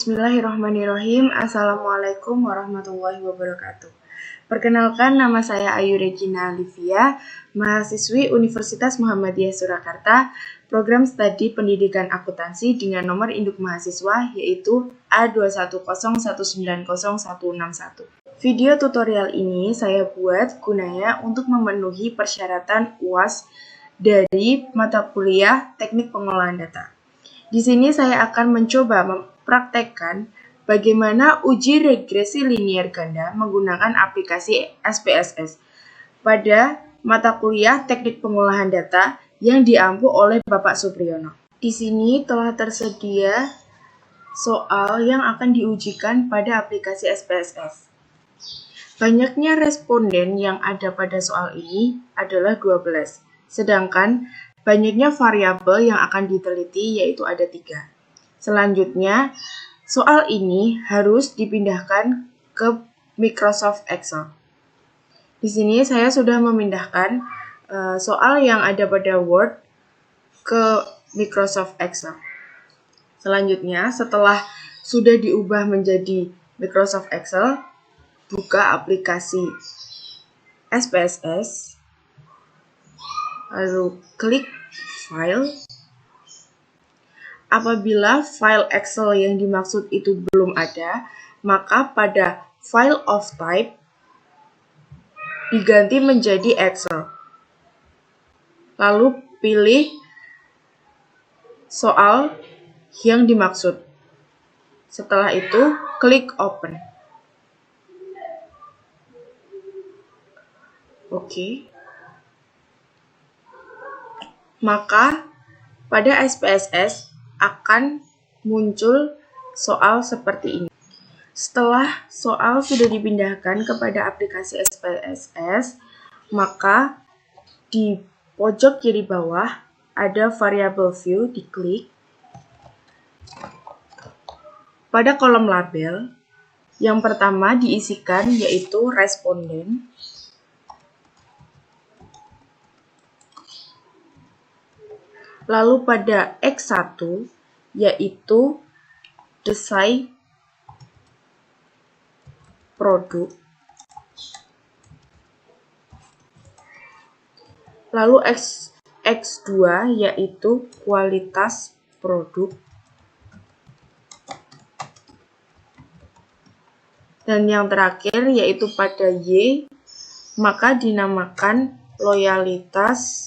Bismillahirrahmanirrahim. Assalamualaikum warahmatullahi wabarakatuh. Perkenalkan, nama saya Ayu Regina Livia, mahasiswi Universitas Muhammadiyah Surakarta, program studi pendidikan akuntansi dengan nomor induk mahasiswa yaitu A210190161. Video tutorial ini saya buat gunanya untuk memenuhi persyaratan UAS dari mata kuliah Teknik Pengolahan Data. Di sini saya akan mencoba mempraktekkan bagaimana uji regresi linier ganda menggunakan aplikasi SPSS pada mata kuliah Teknik Pengolahan Data yang diampu oleh Bapak Supriyono. Di sini telah tersedia soal yang akan diujikan pada aplikasi SPSS. Banyaknya responden yang ada pada soal ini adalah 12, sedangkan banyaknya variabel yang akan diteliti yaitu ada 3. Selanjutnya, soal ini harus dipindahkan ke Microsoft Excel. Di sini saya sudah memindahkan soal yang ada pada Word ke Microsoft Excel. Selanjutnya, setelah sudah diubah menjadi Microsoft Excel, buka aplikasi SPSS, lalu klik File. Apabila file Excel yang dimaksud itu belum ada, maka pada File of Type diganti menjadi Excel. Lalu pilih soal yang dimaksud. Setelah itu, klik Open. Oke. Maka pada SPSS akan muncul soal seperti ini. Setelah soal sudah dipindahkan kepada aplikasi SPSS, maka di pojok kiri bawah ada variabel view, diklik. Pada kolom label, yang pertama diisikan yaitu responden. Lalu pada X1 yaitu desain produk. Lalu X2 yaitu kualitas produk. Dan yang terakhir yaitu pada Y, maka dinamakan loyalitas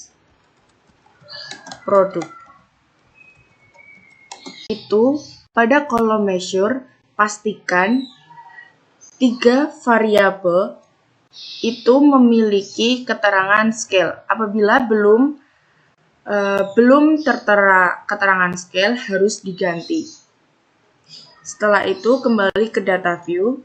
produk. Itu pada kolom measure, pastikan 3 variabel itu memiliki keterangan scale. Apabila belum tertera keterangan scale, harus diganti. Setelah itu kembali ke data view.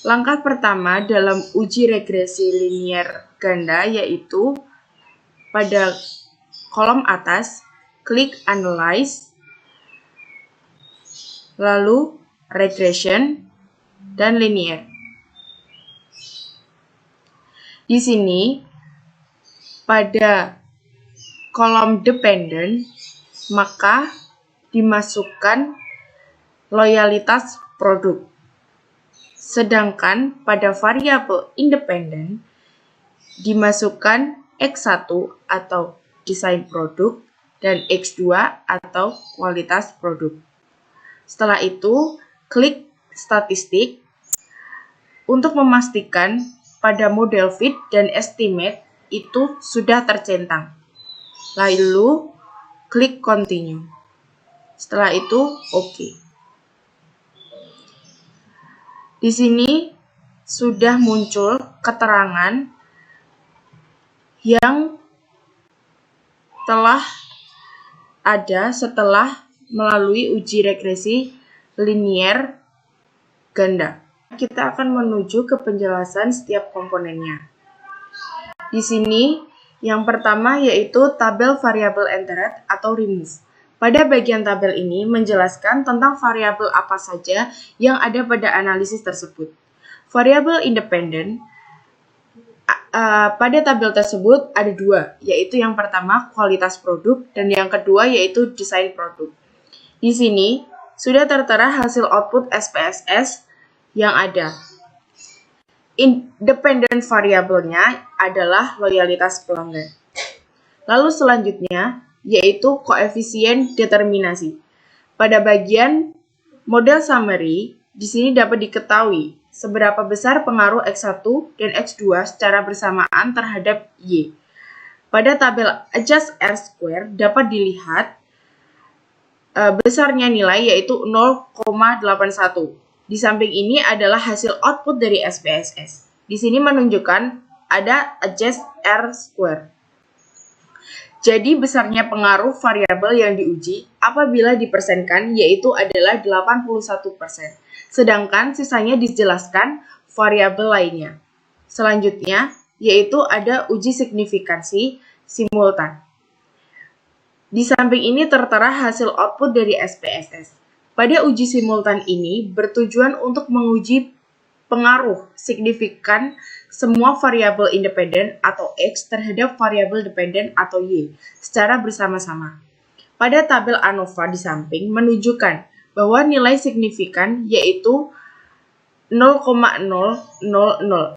Langkah pertama dalam uji regresi linier ganda yaitu pada kolom atas, klik Analyze, lalu Regression, dan Linear. Di sini, pada kolom Dependent, maka dimasukkan loyalitas produk. Sedangkan pada variabel Independent, dimasukkan X1 atau desain produk dan X2 atau kualitas produk. Setelah itu, klik statistik untuk memastikan pada model fit dan estimate itu sudah tercentang. Lalu, klik continue. Setelah itu, OK. Di sini sudah muncul keterangan yang telah ada setelah melalui uji regresi linier ganda. Kita akan menuju ke penjelasan setiap komponennya. Di sini, yang pertama yaitu tabel variabel entered atau remove. Pada bagian tabel ini menjelaskan tentang variabel apa saja yang ada pada analisis tersebut. Variabel independen pada tabel tersebut ada 2, yaitu yang pertama kualitas produk dan yang kedua yaitu desain produk. Di sini sudah tertera hasil output SPSS yang ada. Independent variabelnya adalah loyalitas pelanggan. Lalu selanjutnya yaitu koefisien determinasi. Pada bagian model summary, di sini dapat diketahui seberapa besar pengaruh X1 dan X2 secara bersamaan terhadap Y. Pada tabel adjust R-square dapat dilihat besarnya nilai yaitu 0,81. Di samping ini adalah hasil output dari SPSS. Di sini menunjukkan ada adjust R-square. Jadi besarnya pengaruh variabel yang diuji apabila dipersenkan yaitu adalah 81%. Sedangkan sisanya dijelaskan variabel lainnya. Selanjutnya yaitu ada uji signifikansi simultan. Di samping ini tertera hasil output dari SPSS. Pada uji simultan ini bertujuan untuk menguji pengaruh signifikan semua variabel independen atau X terhadap variabel dependen atau Y secara bersama-sama. Pada tabel ANOVA di samping menunjukkan bahwa nilai signifikan yaitu 0,000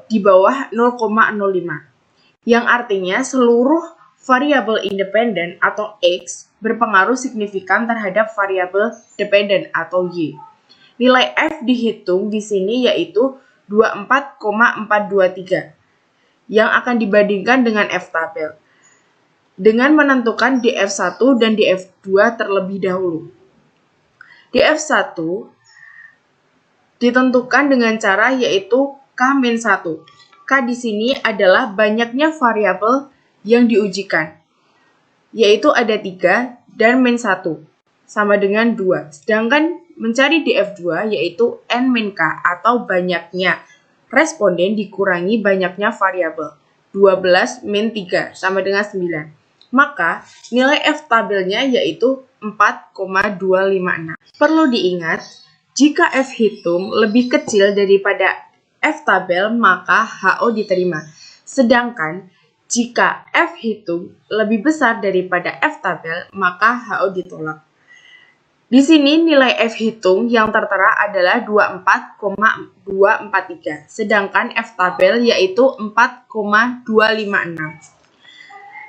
di bawah 0,05 yang artinya seluruh variabel independen atau X berpengaruh signifikan terhadap variabel dependen atau Y. Nilai F dihitung di sini yaitu 24,423 yang akan dibandingkan dengan F tabel dengan menentukan df1 dan df2 terlebih dahulu. df1 ditentukan dengan cara yaitu K-1. K di sini adalah banyaknya variabel yang diujikan, yaitu ada 3 dan -1 sama dengan 2. Sedangkan mencari df2 yaitu N-K atau banyaknya responden dikurangi banyaknya variabel. 12 min 3 sama dengan 9. Maka nilai F tabelnya yaitu 4,256. Perlu diingat, jika F hitung lebih kecil daripada F tabel maka HO diterima. Sedangkan jika F hitung lebih besar daripada F tabel maka HO ditolak. Di sini nilai F hitung yang tertera adalah 24,243, sedangkan F tabel yaitu 4,256.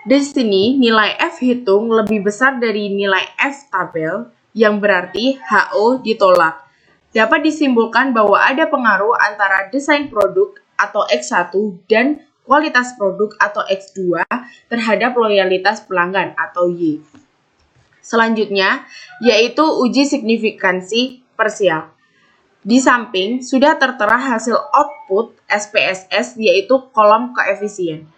Di sini nilai F hitung lebih besar dari nilai F tabel, yang berarti HO ditolak. Dapat disimpulkan bahwa ada pengaruh antara desain produk atau X1 dan kualitas produk atau X2 terhadap loyalitas pelanggan atau Y. Selanjutnya, yaitu uji signifikansi parsial. Di samping sudah tertera hasil output SPSS yaitu kolom koefisien.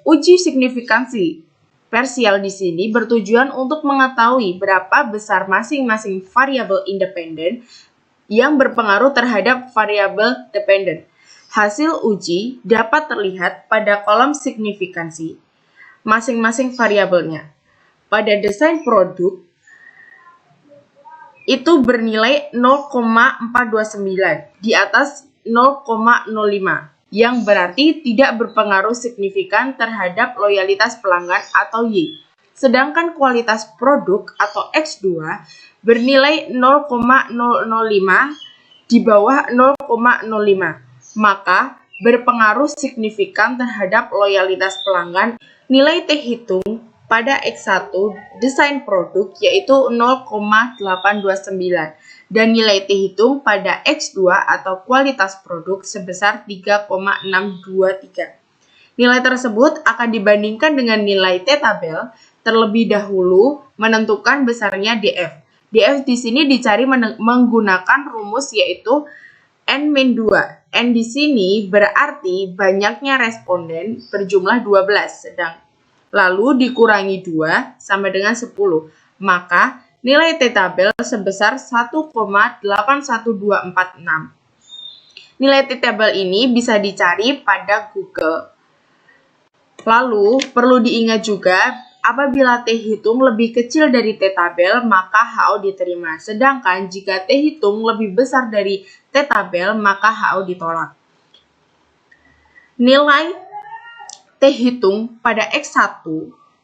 Uji signifikansi parsial di sini bertujuan untuk mengetahui berapa besar masing-masing variabel independen yang berpengaruh terhadap variabel dependen. Hasil uji dapat terlihat pada kolom signifikansi masing-masing variabelnya. Pada desain produk, itu bernilai 0,429 di atas 0,05, yang berarti tidak berpengaruh signifikan terhadap loyalitas pelanggan atau Y. Sedangkan kualitas produk atau X2 bernilai 0,005 di bawah 0,05, maka berpengaruh signifikan terhadap loyalitas pelanggan. Nilai T hitung pada X1 desain produk yaitu 0,829 dan nilai T hitung pada X2 atau kualitas produk sebesar 3,623. Nilai tersebut akan dibandingkan dengan nilai T tabel terlebih dahulu menentukan besarnya DF. DF di sini dicari menggunakan rumus yaitu N-2. N di sini berarti banyaknya responden berjumlah 12, sedang lalu dikurangi 2 sama dengan 10. Maka nilai T tabel sebesar 1,81246. Nilai T tabel ini bisa dicari pada Google. Lalu perlu diingat juga apabila T hitung lebih kecil dari T tabel maka HO diterima. Sedangkan jika T hitung lebih besar dari T tabel maka HO ditolak. Nilai T hitung pada X1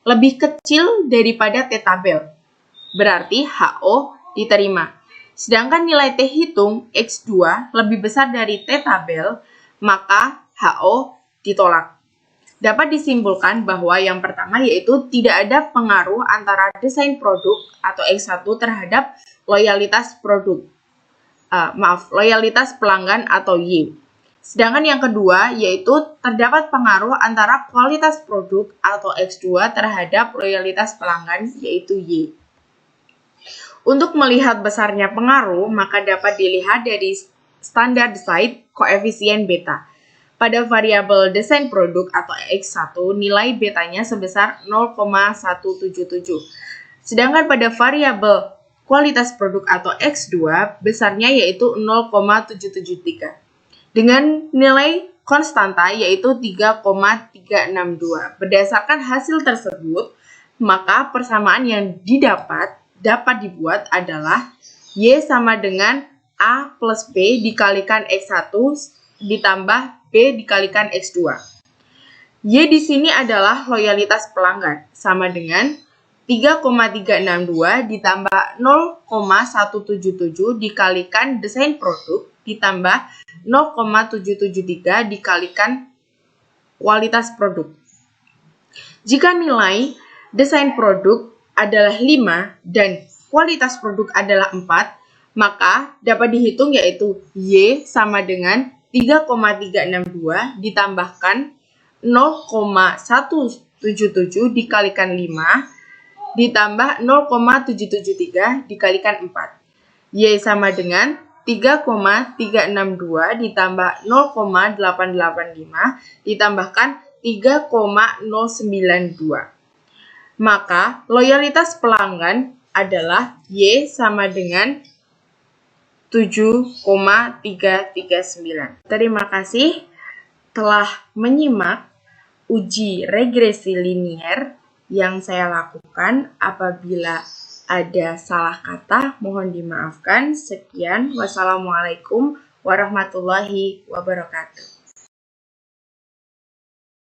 lebih kecil daripada T tabel. Berarti HO diterima. Sedangkan nilai T hitung X2 lebih besar dari T tabel, maka HO ditolak. Dapat disimpulkan bahwa yang pertama yaitu tidak ada pengaruh antara desain produk atau X1 terhadap loyalitas produk. Loyalitas pelanggan atau Y. Sedangkan yang kedua yaitu terdapat pengaruh antara kualitas produk atau X2 terhadap loyalitas pelanggan yaitu Y. Untuk melihat besarnya pengaruh, maka dapat dilihat dari standardized koefisien beta. Pada variabel desain produk atau X1, nilai betanya sebesar 0,177. Sedangkan pada variabel kualitas produk atau X2, besarnya yaitu 0,773. Dengan nilai konstanta yaitu 3,362. Berdasarkan hasil tersebut, maka persamaan yang dapat dibuat adalah Y sama dengan A plus B dikalikan X1 ditambah B dikalikan X2. Y di sini adalah loyalitas pelanggan, sama dengan 3,362 ditambah 0,177 dikalikan desain produk ditambah 0,773 dikalikan kualitas produk. Jika nilai desain produk adalah 5 dan kualitas produk adalah 4, maka dapat dihitung yaitu Y sama dengan 3,362 ditambahkan 0,177 dikalikan 5 ditambah 0,773 dikalikan 4. Y sama dengan 3,362 ditambah 0,885 ditambahkan 3,092. Maka loyalitas pelanggan adalah Y sama dengan 7,339. Terima kasih telah menyimak uji regresi linier yang saya lakukan. Apabila ada salah kata, mohon dimaafkan. Sekian, wassalamualaikum warahmatullahi wabarakatuh.